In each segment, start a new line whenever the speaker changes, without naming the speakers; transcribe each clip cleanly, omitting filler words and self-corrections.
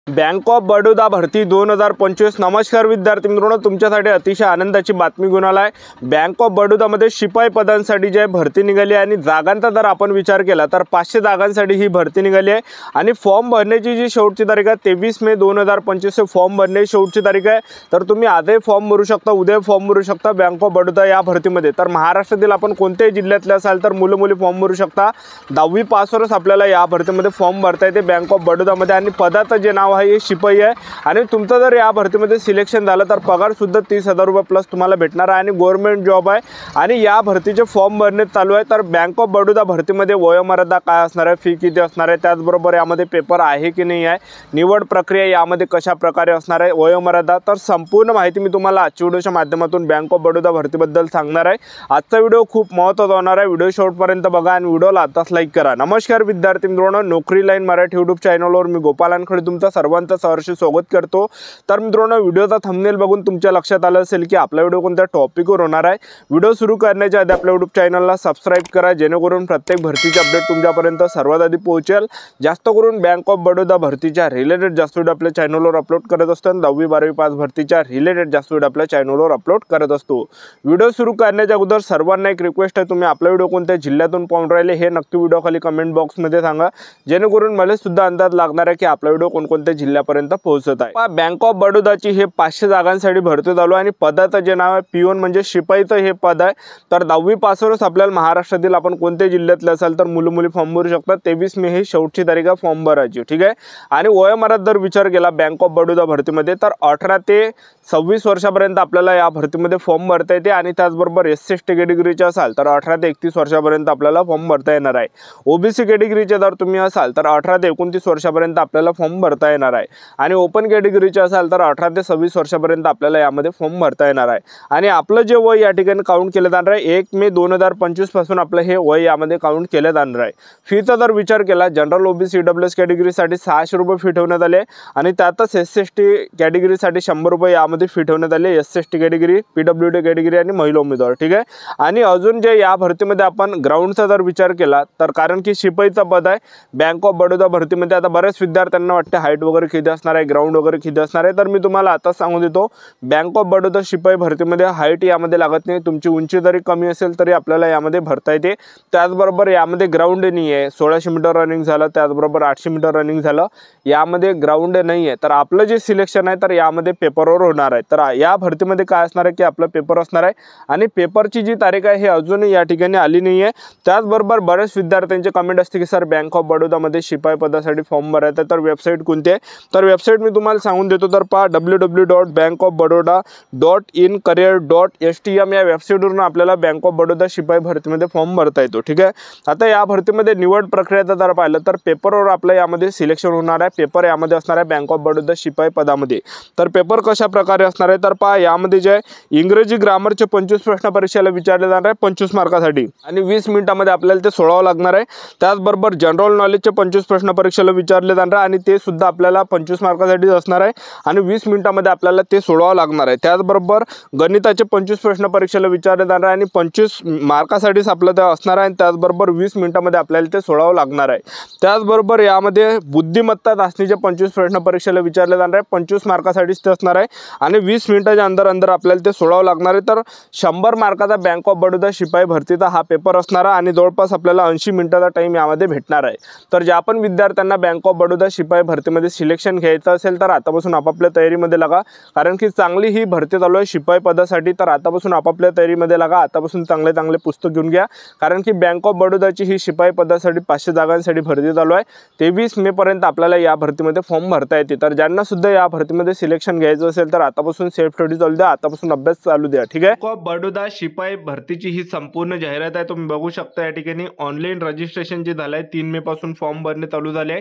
Bank of Baroda भरती 2025। नमस्कार विद्यार्थी मित्रांनो, तुमच्यासाठी अतिशय आनंदाची बातमी घेऊन आला आहे। बँक ऑफ बडोदामध्ये शिपाई पदांसाठी जे भरती निघाली आहे आणि जागांचा जर आपण विचार केला तर 500 जागांसाठी ही भरती निघाली आहे आणि फॉर्म भरण्याची जी शेवटची तारीख आहे 23 मे 2025 फॉर्म भरण्याची शेवटची तारीख आहे। तर तुम्ही आजही फॉर्म भरू शकता, उद्या फॉर्म भरू शकता बँक ऑफ बडोदा या भरतीमध्ये। तर महाराष्ट्रातील आपण कोणत्याही जिल्ह्यातले असाल तर मुलं मुली फॉर्म भरू शकता। 10वी पासवरच आपल्याला या भरतीमध्ये फॉर्म भरता येते बँक ऑफ बडोदामध्ये आणि पदाचं जे नाव आहे हे शिपाई आहे। आणि तुमचं जर या भरतीमध्ये सिलेक्शन झालं तर पगार सुद्धा 30,000 रुपये प्लस तुम्हाला भेटणार आहे आणि गव्हर्नमेंट जॉब आहे आणि या भरतीचे फॉर्म भरणे चालू आहे। तर बँक ऑफ बडोदा भरतीमध्ये वयोमर्यादा काय असणार आहे, फी किती असणार आहे, त्याचबरोबर यामध्ये पेपर आहे की नाही आहे, निवड प्रक्रिया यामध्ये कशा प्रकारे असणार आहे, वयोमर्यादा, तर संपूर्ण माहिती मी तुम्हाला आजच्या व्हिडिओच्या माध्यमातून बँक ऑफ बडोदा भरतीबद्दल सांगणार आहे। आजचा व्हिडिओ खूप महत्त्वाचा होणार आहे, व्हिडिओ शेवटपर्यंत बघा आणि व्हिडिओला आताच लाईक करा। नमस्कार विद्यार्थी मित्रांनो, नोकरी लाईन मराठी यूट्यूब चॅनलवर मी गोपाल वानखडे तुमचं सर्वांचं सहर्ष स्वागत करतो। तर मित्रांनो, व्हिडिओचा थंबनेल बघून तुमच्या लक्षात आलं असेल की आपला व्हिडिओ कोणत्या टॉपिकवर होणार आहे। व्हिडिओ सुरू करण्याच्या आधी आपल्या यूट्यूब चॅनलला सबस्क्राइब करा, जेणेकरून प्रत्येक भरतीचे अपडेट तुमच्यापर्यंत सर्वात आधी पोहोचेल। जास्त करून बँक ऑफ बडोदा भरतीच्या रिलेटेड जास्त व्हिडिओ आपल्या चॅनलवर अपलोड करत असतो आणि 10वी 12वी पास भरतीच्या रिलेटेड जास्त व्हिडिओ आपल्या चॅनलवर अपलोड करत असतो। व्हिडिओ सुरू करण्याच्या अगोदर सर्वांना एक रिक्वेस्ट आहे, तुम्ही आपला व्हिडिओ कोणत्या जिल्ह्यातून पाहून राहिले हे नक्की व्हिडिओ खाली कमेंट बॉक्समध्ये सांगा, जेणेकरून मला सुद्धा अंदाज लागणार आहे की आपला व्हिडिओ कोणकोणत्या जिल्ह्यापर्यंत पोहोचत आहे। बँक ऑफ बडोदाची हे 500 जागांसाठी भरती चालू आहे आणि पदाचं जे नाव आहे पिओन म्हणजे शिपाईचं हे पद आहे। तर 10वी पासवरच आपल्याला महाराष्ट्रातील आपण कोणत्या जिल्ह्यातले असाल तर मुलं मुली फॉर्म भरू शकतात। 23 मे ही शेवटची तारीख आहे फॉर्म भरायची, ठीक आहे। आणि वयोमर्यादा जर विचार केला बँक ऑफ बडोदा भरतीमध्ये तर 18 ते 26 वर्षापर्यंत आपल्याला या भरतीमध्ये फॉर्म भरता येते आणि त्याचबरोबर SC/ST कॅटेगरीचे असाल तर 18 ते 31 वर्षापर्यंत आपल्याला फॉर्म भरता येणार आहे। OBC कॅटेगरीचे जर तुम्ही असाल तर 18 ते 29 वर्षापर्यंत आपल्याला फॉर्म भरता येणार आहे आणि ओपन कॅटेगरीचे असाल तर 18 ते 26 वर्षापर्यंत आपल्याला यामध्ये फॉर्म भरता येणार आहे। आणि आपलं जे वय या ठिकाणी काउंट केलं जाणार आहे 1 मे 2025 पासून आपलं हे वय यामध्ये काउंट केलं जाणार आहे। फीचा जर विचार केला जनरल OBC EWS कॅटेगरीसाठी 600 रुपये फी ठेवण्यात आले आणि त्यातच SC/ST कॅटेगरीसाठी 100 रुपये यामध्ये फी ठेवण्यात आले। SC/ST कॅटेगरी, PWD कॅटेगरी आणि महिला उमेदवार, ठीक आहे। आणि अजून जे या भरतीमध्ये आपण ग्राउंडचा जर विचार केला तर कारण की शिपाईचा पद आहे बँक ऑफ बडोदा भरतीमध्ये, आता बऱ्याच विद्यार्थ्यांना वाटते हाईट वगैरे किती असणार आहे, ग्राउंड वगैरे किती असणार आहे, तर मी तुम्हाला आता सांगू देतो बँक ऑफ बडोदा शिपाई भरतीमध्ये हाईट यामध्ये लागत नाही। तुमची उंची जरी कमी असेल तरी आपल्याला यामध्ये भरता येते। त्याचबरोबर यामध्ये ग्राउंड नाही आहे, 1600 मीटर रनिंग झालं, त्याचबरोबर 800 मीटर रनिंग झालं, यामध्ये ग्राउंड नाही आहे। तर आपलं जे सिलेक्शन आहे तर यामध्ये पेपरवर होणार आहे। तर या भरतीमध्ये काय असणार आहे की आपलं पेपर असणार आहे आणि पेपरची जी तारीख आहे हे अजूनही या ठिकाणी आली नाही आहे। त्याचबरोबर बरेच विद्यार्थ्यांचे कमेंट असते की सर बँक ऑफ बडोदामध्ये शिपाई पदासाठी फॉर्म भरायचा तर वेबसाईट कोणती आहे, तर वेबसाईट मी तुम्हाला सांगून देतो। तर पहा www.bankofbaroda.in-career.stm या वेबसाईटवरून आपल्याला बँक ऑफ बडोदा शिपाई भरतीमध्ये फॉर्म भरता येतो, ठीक आहे। आता या भरतीमध्ये निवड प्रक्रियाचा जर पाहिलं तर पेपरवर आपलं यामध्ये सिलेक्शन होणार आहे। पेपर यामध्ये असणार आहे बँक ऑफ बडोदा शिपाई पदामध्ये। तर पेपर कशा प्रकारे असणार आहे तर पहा यामध्ये जे इंग्रजी ग्रामरचे 25 प्रश्न परीक्षेला विचारले जाणार आहे 25 मार्कासाठी आणि 20 मिनिटांमध्ये आपल्याला ते सोडवावं लागणार आहे। त्याचबरोबर जनरल नॉलेजचे 25 प्रश्न परीक्षेला विचारले जाणार आहे आणि ते सुद्धा आपल्याला 25 मार्कासाठी असणार आहे आणि 20 मिनिटांमध्ये आपल्याला ते सोडवावं लागणार आहे। त्याचबरोबर गणिताचे 25 प्रश्न परीक्षेला विचारले जाणार आहे आणि 25 मार्कासाठीच आपलं ते असणार आहे आणि त्याचबरोबर 20 मिनिटांमध्ये आपल्याला ते सोडवावं लागणार आहे। त्याचबरोबर यामध्ये बुद्धिमत्ता चाचणीचे 25 प्रश्न परीक्षेला विचारले जाणार आहे, 25 मार्कासाठीच ते असणार आहे आणि 20 मिनिटाच्या अंदर आपल्याला ते सोडवावं लागणार आहे। तर 100 मार्काचा बँक ऑफ बडोदा शिपाई भरतीचा हा पेपर असणार आहे आणि जवळपास आपल्याला 80 मिनिटाचा टाइम यामध्ये भेटणार आहे। तर ज्या पण विद्यार्थ्यांना बँक ऑफ बडोदा शिपाई भरतीमध्ये सिलेक्शन घ्यायचं असेल तर आतापासून आपापल्या तयारीमध्ये लागा, कारण की चांगली ही भरती चालू आहे शिपाई पदासाठी। तर आतापासून आपापल्या तयारीमध्ये लागा, आतापासून चांगले चांगले पुस्तक घेऊन घ्या, कारण की बँक ऑफ बडोदाची ही शिपाई पदासाठी 500 जागांसाठी भरती चालू आहे। 23 मे पर्यंत आपल्याला या भरतीमध्ये फॉर्म भरता येते। तर ज्यांना सुद्धा या भरतीमध्ये सिलेक्शन घ्यायचं असेल तर आतापासून सेल्फ स्टडी चालू द्या, आतापासून अभ्यास चालू द्या, ठीक आहे। बँक ऑफ बडोदा शिपाई भरतीची ही संपूर्ण जाहिरात आहे, तुम्ही बघू शकता या ठिकाणी ऑनलाईन रजिस्ट्रेशन जे झालंय 3 मे पासून फॉर्म भरणे चालू झाले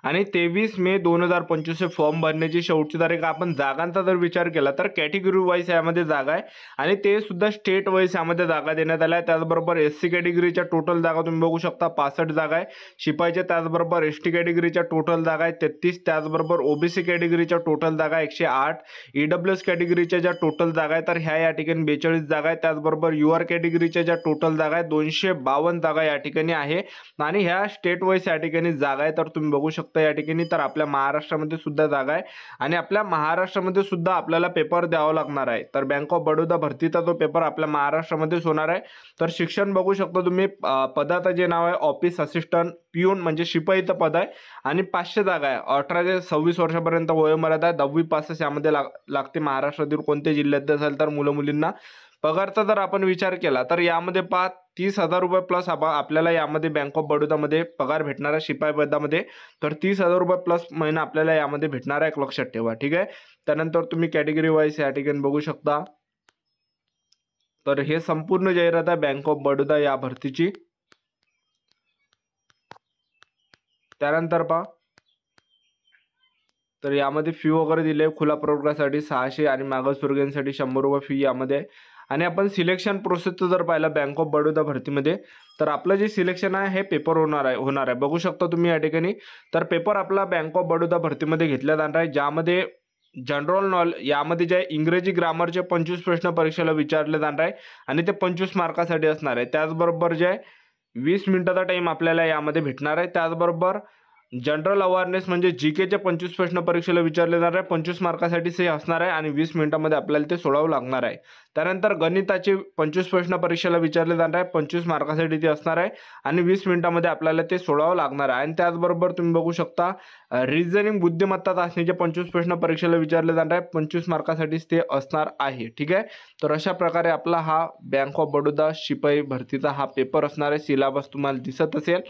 आणि 23 मे 2025 फॉर्म भरण्याची शेवटची तारीख। आपण जागांचा जर विचार केला तर कॅटेगरी वाईज यामध्ये जागा आहे आणि ते सुद्धा स्टेट वाईज यामध्ये जागा देण्यात आल्या आहे। त्याचबरोबर SC कॅटेगरीच्या टोटल जागा तुम्ही बघू शकता 65 जागा आहे शिपाईच्या, त्याचबरोबर ST कॅटेगरीच्या टोटल जागा आहे 33, त्याचबरोबर OBC कॅटेगरीच्या टोटल जागा 108, EWS कॅटेगरीच्या ज्या टोटल जागा आहे तर ह्या या ठिकाणी 42 जागा आहे। त्याचबरोबर UR कॅटेगरीच्या ज्या टोटल जागा आहे 252 जागा या ठिकाणी आहे आणि ह्या स्टेट वाईज या ठिकाणी जागा आहे। तर तुम्ही बघू शकता शकता या ठिकाणी, तर आपल्या महाराष्ट्रामध्ये सुद्धा जागा आहे आणि आपल्या महाराष्ट्रामध्ये सुद्धा आपल्याला पेपर द्यावा लागणार आहे. तर बँक ऑफ बडोदा भरतीचा तो पेपर आपल्या महाराष्ट्रामध्येच होणार आहे. तर शिक्षण बघू शकता तुम्ही, पदाचं जे नाव आहे ऑफिस असिस्टंट पिऊन म्हणजे शिपाईचं पद आहे आणि 500 जागा आहे. 18 ते 26 वर्षापर्यंत वयोमर्यादा आहे. 10वी पासच यामध्ये लागते. महाराष्ट्रातील कोणत्या जिल्ह्यात असेल तर मुलं मुलींना. पगारचा जर आपण विचार केला तर यामध्ये 30,000 रुपये प्लस आपल्याला यामध्ये बँक ऑफ बडोदामध्ये पगार भेटणार आहे शिपाई पदामध्ये. तर 30,000 रुपये प्लस महिना आपल्याला यामध्ये भेटणार आहे, एक लक्षात ठेवा. ठीक आहे. त्यानंतर तुम्ही कॅटेगरी वाईज या ठिकाणी बघू शकता. तर हे संपूर्ण जाहिरात आहे बँक ऑफ बडोदा या भरतीची. त्यानंतर पहा, तर यामध्ये फी वगैरे दिले. खुला प्रवर्गासाठी 600 आणि मागासवर्गीयांसाठी 100 रुपये फी यामध्ये. आणि आपण सिलेक्शन प्रोसेसचं जर पाहिलं बँक ऑफ बडोदा भरतीमध्ये, तर आपलं जे सिलेक्शन आहे हे पेपर होणार आहे. बघू शकता तुम्ही या ठिकाणी. तर पेपर आपला बँक ऑफ बडोदा भरतीमध्ये घेतला जाणार आहे, ज्यामध्ये जनरल नॉलेज यामध्ये जे इंग्रजी ग्रामरचे 25 प्रश्न परीक्षेला विचारले जाणार आहे आणि ते 25 मार्कासाठी असणार आहे. त्याचबरोबर जे 20 मिनिटाचा टाईम आपल्याला यामध्ये भेटणार आहे. त्याचबरोबर जनरल अवेअरनेस म्हणजे जीकेचे 25 प्रश्न परीक्षेला विचारले जाणार आहे, 25 मार्कासाठी ते असणार आहे आणि 20 मिनिटांमध्ये आपल्याला ते सोडवावं लागणार आहे. त्यानंतर गणिताचे 25 प्रश्न परीक्षेला विचारले जाणार आहे, 25 मार्कासाठी ते असणार आहे आणि 20 मिनिटांमध्ये आपल्याला ते सोडवावं लागणार आहे. आणि त्याचबरोबर तुम्ही बघू शकता रिझनिंग बुद्धिमत्ता चाचणीचे 25 प्रश्न परीक्षेला विचारले जाणार आहे, 25 मार्कासाठीच ते असणार आहे. ठीक आहे. तर अशा प्रकारे आपला हा बँक ऑफ बडोदा शिपाई भरतीचा हा पेपर असणार आहे. सिलेबस तुम्हाला दिसत असेल.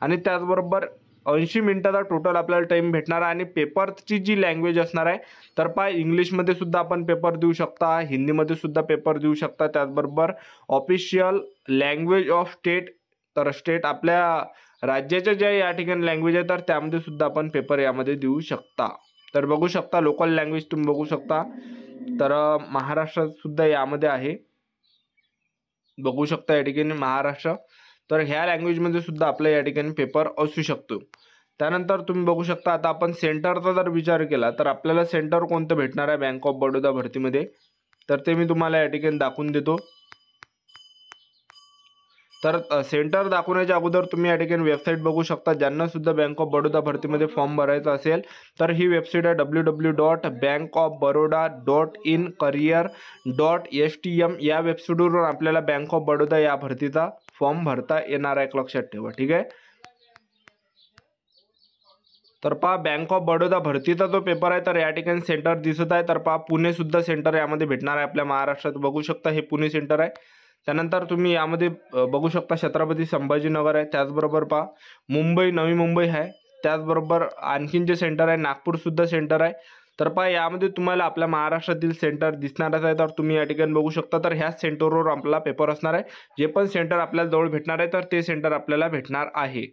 आणि त्याचबरोबर 80 मिनिटाचा टोटल आपल्याला टाईम भेटणार आहे. आणि पेपरची जी लँग्वेज असणार आहे, तर पहा इंग्लिशमध्ये सुद्धा आपण पेपर देऊ शकता, हिंदीमध्ये सुद्धा पेपर देऊ शकता. त्याचबरोबर ऑफिशियल लँग्वेज ऑफ स्टेट, तर स्टेट आपल्या राज्याच्या ज्या या ठिकाणी लँग्वेज आहे तर त्यामध्ये सुद्धा आपण पेपर यामध्ये देऊ शकता. तर बघू शकता लोकल लँग्वेज तुम्ही बघू शकता. तर महाराष्ट्रात सुद्धा यामध्ये आहे, बघू शकता या ठिकाणी महाराष्ट्र. तर ह्या लँग्वेजमध्ये सुद्धा आपल्या या ठिकाणी पेपर असू शकतो. त्यानंतर तुम्ही बघू शकता आता आपण सेंटरचा जर विचार केला तर आपल्याला सेंटर कोणतं भेटणार आहे बँक ऑफ बडोदा भरतीमध्ये, तर ते मी तुम्हाला या ठिकाणी दाखवून देतो. तर सेंटर दाखवण्याच्या अगोदर तुम्ही या ठिकाणी वेबसाईट बघू शकता. ज्यांना सुद्धा बँक ऑफ बडोदा भरतीमध्ये फॉर्म भरायचा असेल तर ही वेबसाईट आहे www.bankofbaroda.in-career.stm. या वेबसाईटवरून आपल्याला बँक ऑफ बडोदा या भरतीचा फॉर्म भरता येणार आहे, एक लक्षात ठेवा. ठीक आहे. तर पहा बँक ऑफ बडोदा भरतीचा जो पेपर आहे तर या ठिकाणी सेंटर दिसत आहे. तर पहा पुणे सुद्धा सेंटर यामध्ये भेटणार आहे आपल्या महाराष्ट्रात. बघू शकता हे पुणे सेंटर आहे. त्यानंतर तुम्ही यामध्ये बघू शकता छत्रपती संभाजीनगर आहे. त्याचबरोबर पहा मुंबई, नवी मुंबई आहे. त्याचबरोबर आणखीन जे सेंटर आहे नागपूर सुद्धा सेंटर आहे. तर पहा यामध्ये तुम्हाला आपल्या महाराष्ट्रातील सेंटर दिसणारच आहे. तर तुम्ही या ठिकाणी बघू शकता. तर ह्याच सेंटरवर आपला पेपर असणार आहे. जे पण सेंटर आपल्याला जवळ भेटणार आहे तर ते सेंटर आपल्याला भेटणार आहे.